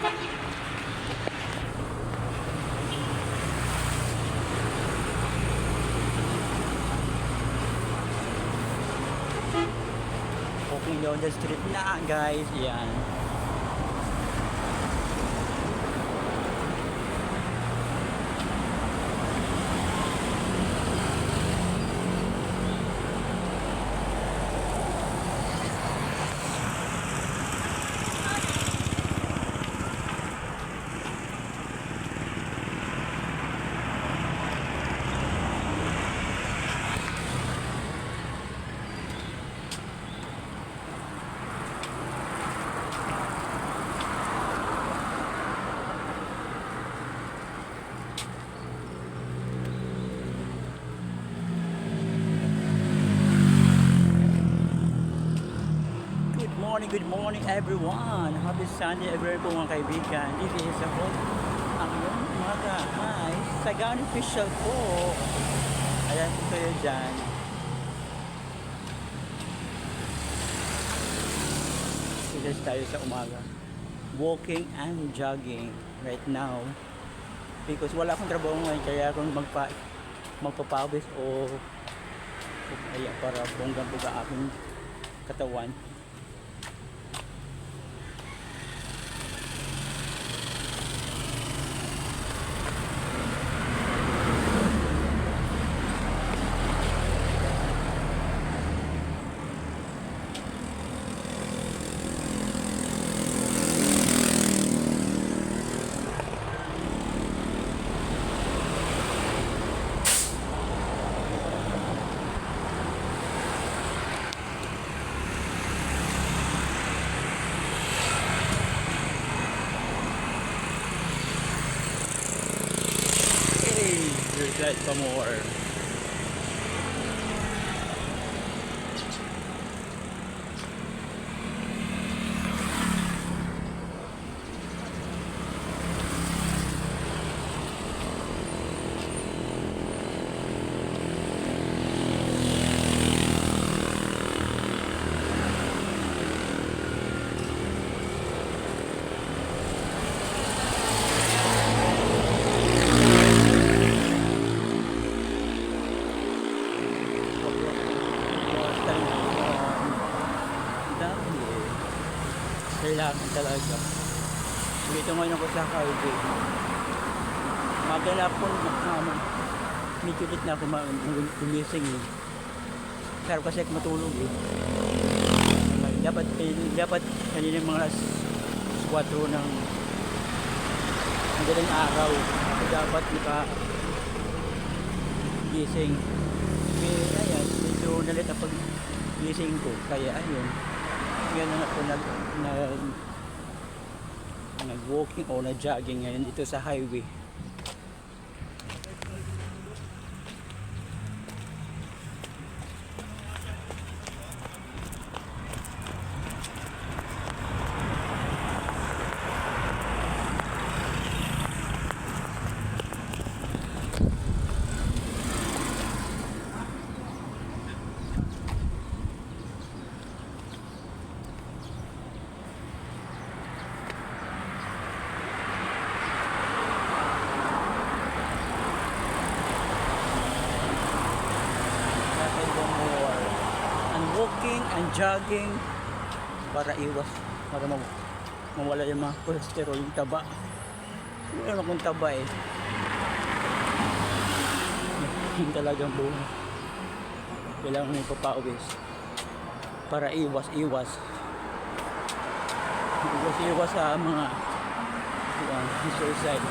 Walking down the street na guys, yan. Good morning everyone. Happy Sunday everyone po mga kaibigan. This is ako ang iyong umaga ay Sagani Official po. Ayan po kayo dyan. Silas tayo sa umaga. Walking and jogging right now. Because wala akong trabaho ngayon kaya akong magpapawis o kaya para bonggang-bongga aking katawan. There's some more. Kailangan talaga. Dito ngayon ako sa highway. Magala po medyo ulit na ako gumising eh. Pero kasi ako matulog eh. Dapat kanina mga alas 4 ng madaling araw ako dapat gising. Ayan, medyo nalit ang pag-gising ko. Kaya ayun. Yan na ako nag-walking o nag-jogging ngayon dito sa highway. Walking and jogging para mawala yung mga cholesterol, yung taba. Meron akong taba eh. Yung talagang buhay. Kailangan may papawis para iwas sa mga suicide.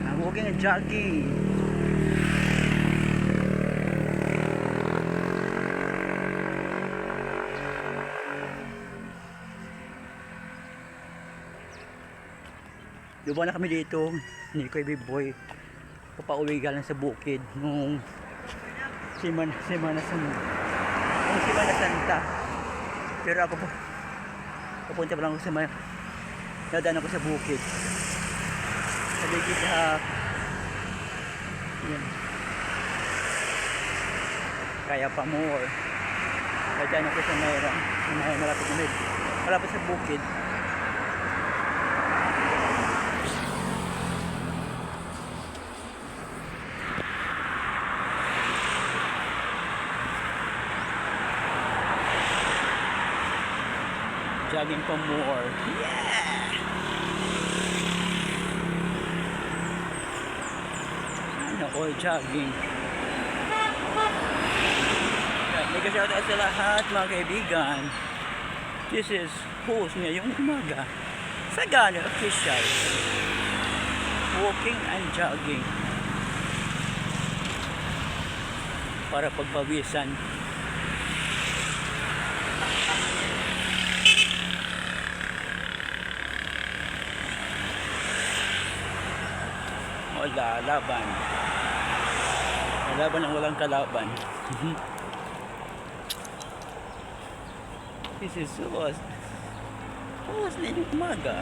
I'm walking and jogging. Dumaan na kami dito ni Kuya Boy. Papauwi galing sa bukid nung Semana Santa. Pero ako po, papunta pa lang ako sa nadaan ako sa bukid. Sa ligid yan. Kaya pa more. Nadaan ako sa malapit sa bukid. Jogging pa more. Yeah! Ano ko, jogging. Mega shoutout sa lahat mga kaibigan. This is host ngayong umaga. Sagana Official. Walking and jogging. Para pagpawisan. Wala laban. Laban ang walang kalaban. This is us. Na yung umaga.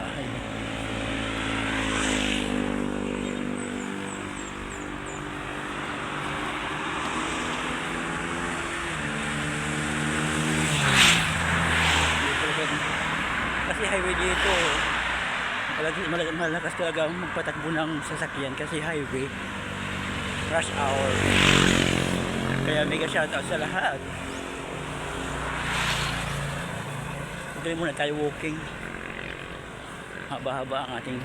Kasi highway dito. Malakas talaga magpatakbo ng sasakyan kasi highway, rush hour. Kaya mega shoutout sa lahat. Tuloy muna tayo walking. Haba-haba ang ating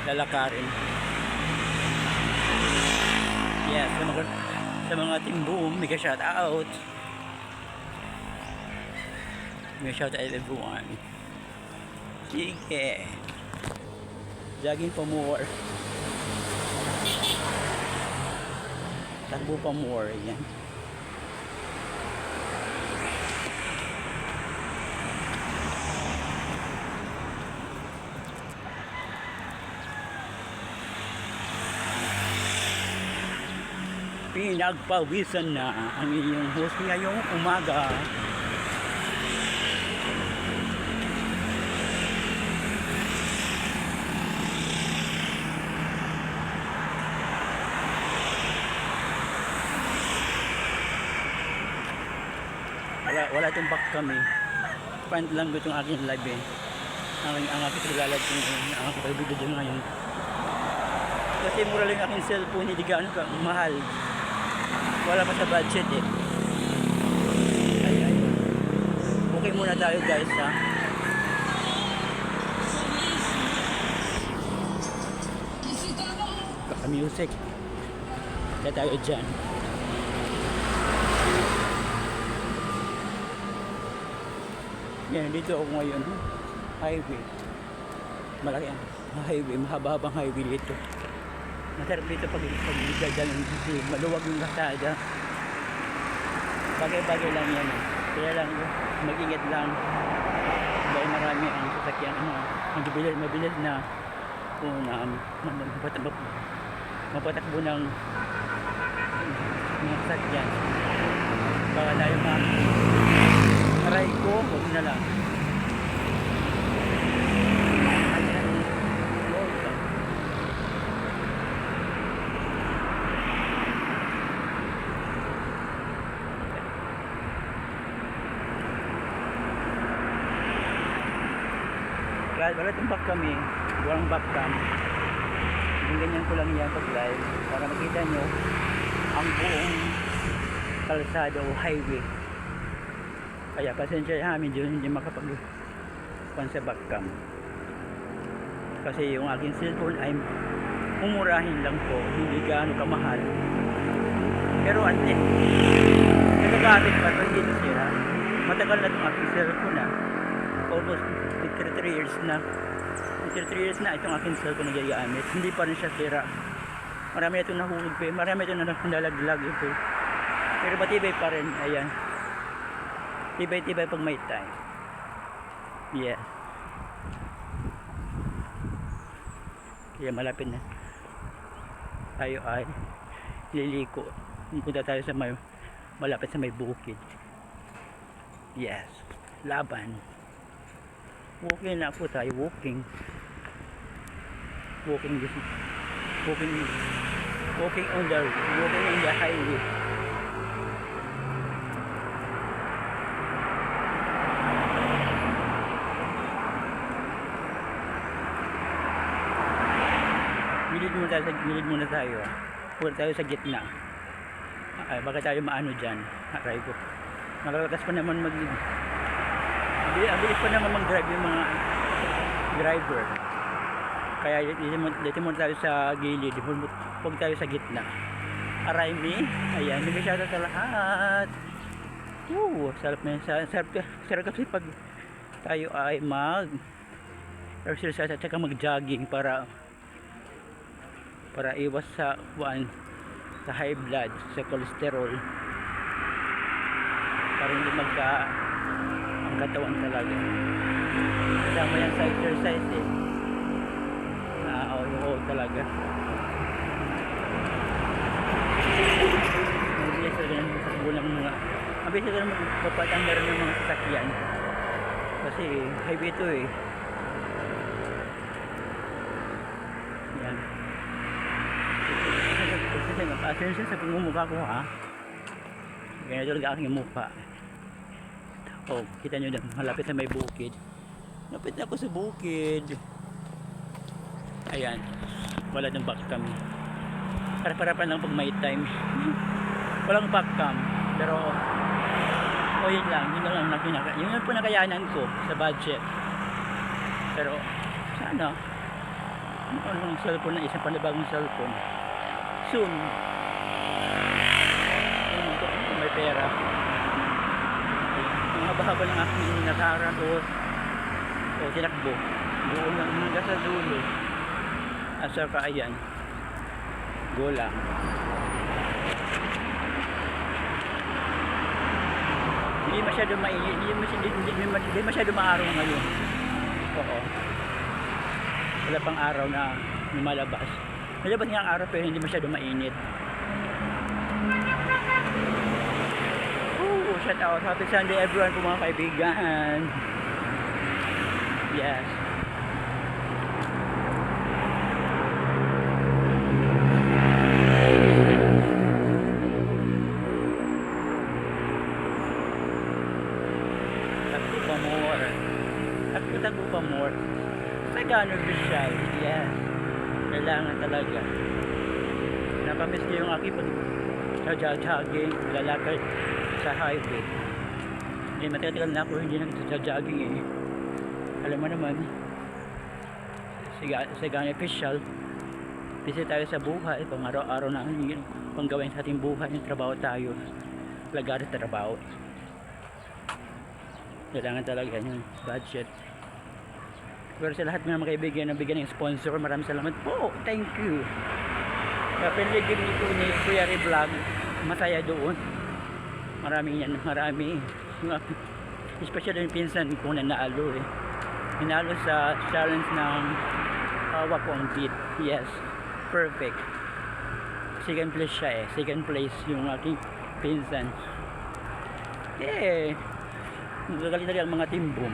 lalakarin. Yes, sa mga team boom, mega shoutout. Mega shoutout everyone. Sige. Jogging pa more. Takbo pa more. Yan. Pinagpawisan na ang inyong host ngayong umaga. Wala itong back kami. Find lang ko itong aking live eh. Ang aking paglalad ko ngayon. Ang aking pagbibidyo dyan ngayon. Kasi mura lang aking cellphone. Hindi gaano ka mahal. Wala pa sa budget eh. Ay. Okay muna tayo guys ha. Baka music. Kaya tayo dyan. Yan, dito ako ngayon. Highway. Malaki ang highway. Mahaba-habang highway dito. Masarap dito pag dadalhin dito. Maluwag yung kasada. Bagay-bagay lang yan. Kaya lang, mag-ingat lang. Dahil marami ang sasakyan. Mabilis na kung mapatakbo ng mga sasakyan. Baka na yung mga aray ko, huwag na lang. Wala itong back kami, walang back cam. Ganyan ko lang yan pag live para makita nyo ang buong kalsada o highway. Kaya pasensya namin dyan, hindi makapag-pan sa back cam. Kasi yung aking cellphone ay umurahin lang po, hindi gaano kamahal. Pero ante, nagagamit pa ito, hindi nasira. Matagal na itong aking cellphone na. Almost 3 years na. 3 years na itong aking cellphone na gagamit. Hindi pa rin siya sira. Marami itong nahulog pa, marami itong nalaglag ito. Pero matibay pa rin, ayan. Tibay-tibay pag may time. Yes. Kaya malapit na tayo ay liliko. Punta tayo sa may malapit sa may bukid. Yes, laban. Walking na po tayo, walking walking on the highway. Gilid muna tayo. Punta tayo sa gitna. Ay, baka tayo maano dyan. Aray ko. Nakalakas pa naman abilis pa naman mag-drive yung mga driver. Kaya dito muna tayo sa gilid. Huwag tayo sa gitna. Aray me. Ayan, hindi masyado sa lahat. Sarap kasi pag tayo ay exercise at saka mag-jogging para iwas sa high blood, sa cholesterol, para hindi ang katawan talaga. Kasama yan sa exercise oo talaga. Mabilis na ganun magpapatandar ng mga sasakyan kasi highway ito yan. Pasensya sa pangmumukha ko ha. Ganyan talaga aking mukha. Kita nyo na malapit na may bukid. Lapit na ako sa bukid. Ayan, wala ng backcam. Para-parapan lang pag may time. Walang backcam. Pero yun lang yun po nakayanan ko sa budget. Pero sana ang cellphone na isang panibagong cellphone soon may pera. Ang haba-haba ng aking nakaraan o tinakbo doon lang hanggang sa dulo at saka ayan go lang. Hindi masyado mainit, hindi masyado maaraw ngayon. Wala pang araw na lumalabas. Malabas nga ang araw pero hindi masyado mainit. Shout out, happy Sunday everyone po mga kaibigan. Yes. Tago pa more. Sagano Visual. Yes. Kailangan talaga. Napamiss ko yung aking pag-jogging, lalakad sa highway. Hindi matagal na ako hindi nag-jogging Alam mo naman, Sagana Visual. Busy tayo sa buhay, pang araw-araw na pang gawin sa ating buhay, yung trabaho tayo. Lagari trabaho. Kailangan talaga yung budget. Pero sa lahat ng mga kaibigan na bigyan ng sponsor, maraming salamat po. Thank you. Kapag nito ni Kuya Vlog, masaya doon. Marami. Especially yung pinsan ko na naalo Hinalo sa challenge ng hawak ko ang beat. Yes, perfect. Second place siya Second place yung aking pinsan. Nagagaling talaga ang mga team boom.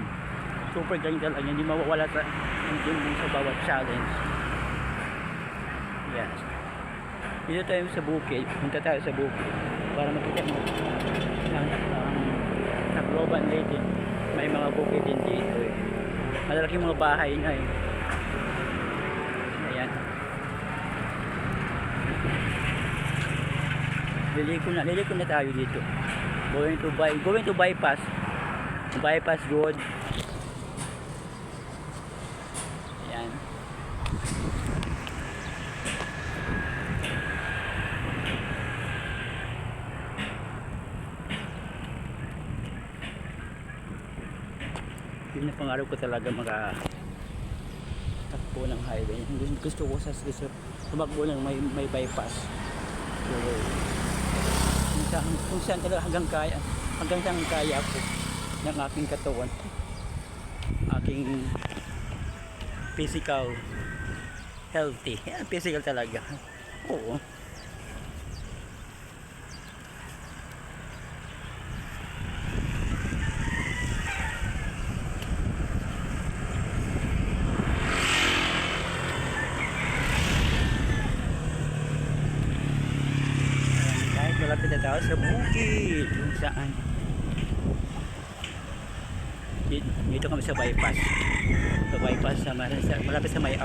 Super galing talaga, hindi mawawala sa team boom sa bawat challenge. Yes. Dito tayo sa bukid, punta tayo sa bukid para makita mo ng Tacloban Lady. May mga bukid din dito Malalaking mga bahay na Ayan. Liliko na tayo dito. Going to bypass road. Ayan. Yun na pangarap ko talaga takbo ng highway. Gusto ko sa tumakbo ng may bypass. So, kung saan talaga hanggang saan kaya ko ng aking katawan, aking physical healthy. Physical talaga. Oo. Kahit malapit na tayo sa bukid kung saan dito kami sa bypass, malapit sa may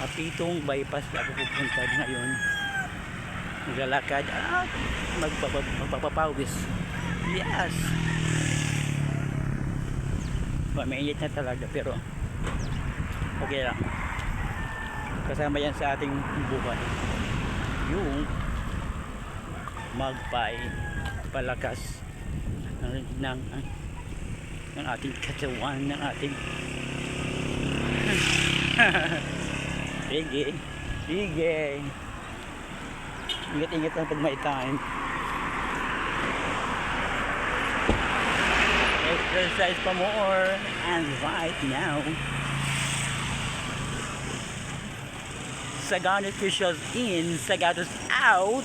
Apitong bypass ako pupunta ngayon. Naglalakad at magpapapawis. Yes, mainit na talaga pero okay lang, kasama yan sa ating buhay, yung magpapalakas ng ating katawan, ng ating sige ingat lang pag may time. Exercise pa more. And right now Sagana officials in, Sagatos out.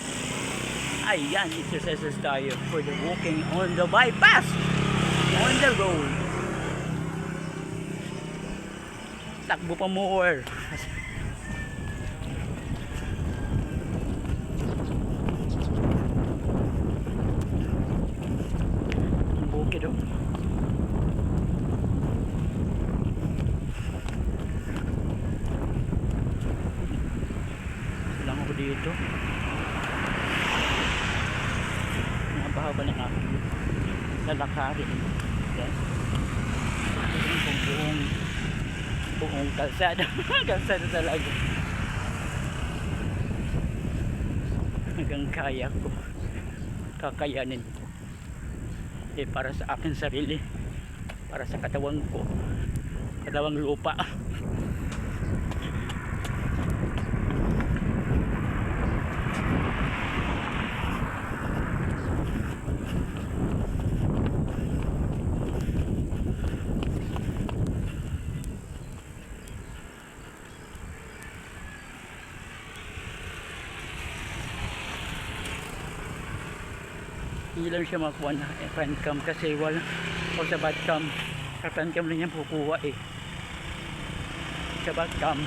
Ayan, exercises tayo for the walking on the bypass, on the road. Takbo pa more. Ang bukid oh. Lang ako dito. Napahaba ng aking lalakarin. Yes. Buong kalsada. Kalsada talaga. Hanggang kaya ko. Kakayanin. Para sa akin sarili. Para sa katawan ko. Katawang lupa. Hindi lang siya makuha na front cam kasi wala, o sa back cam, sa front cam lang yan kukuha eh, sa back cam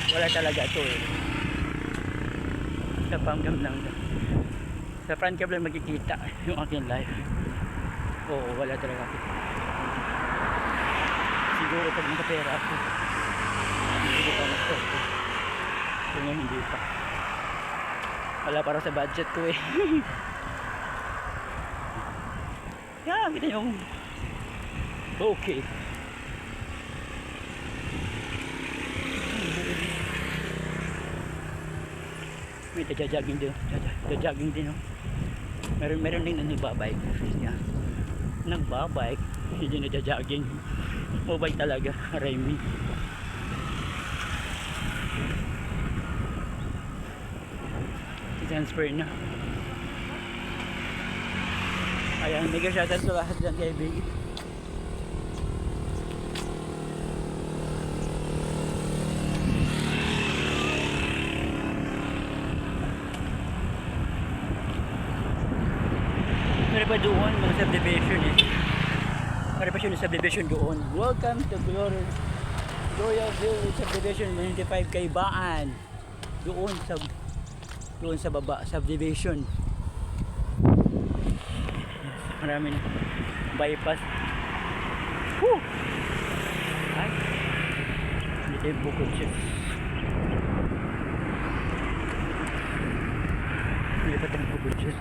wala talaga ito eh, sa front cam lang, sa front cam lang magkikita yung aking live. Oo, wala talaga ako. Siguro pag nakapera ako hindi pa mag-photo, so ngayon hindi pa, wala para sa budget ko eh. Yeah, kita yung okay. May jogging din, jogging din oh. Meron din na nagbabike. Yeah. Nagbabike, hindi na jogging. Mobile talaga, Remy. Transfer na. Ayan, mega shoutout sa lahat dyan kay Big. Meron pa doon, mga subdivision eh. Meron pa siya ng subdivision doon. Welcome to Royal Village Subdivision 95 Kaibaan. Doon sa baba, subdivision. Marami na bypass. Woo! Ay, dito yung bukod siya. Lipat ang bukod siya.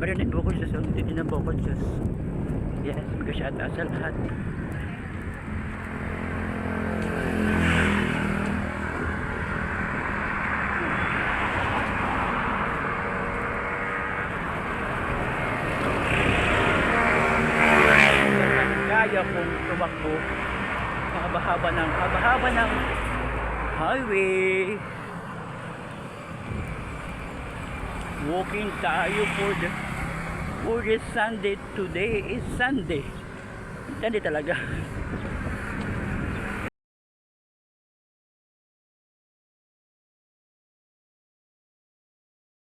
Meron din bukod siya. So, hindi na bukod siya. Yes, magkasyata sa lahat. Kaya kong tumakbo haba ng highway. Walking tayo for the Sunday. Today is Sunday. Sunday talaga.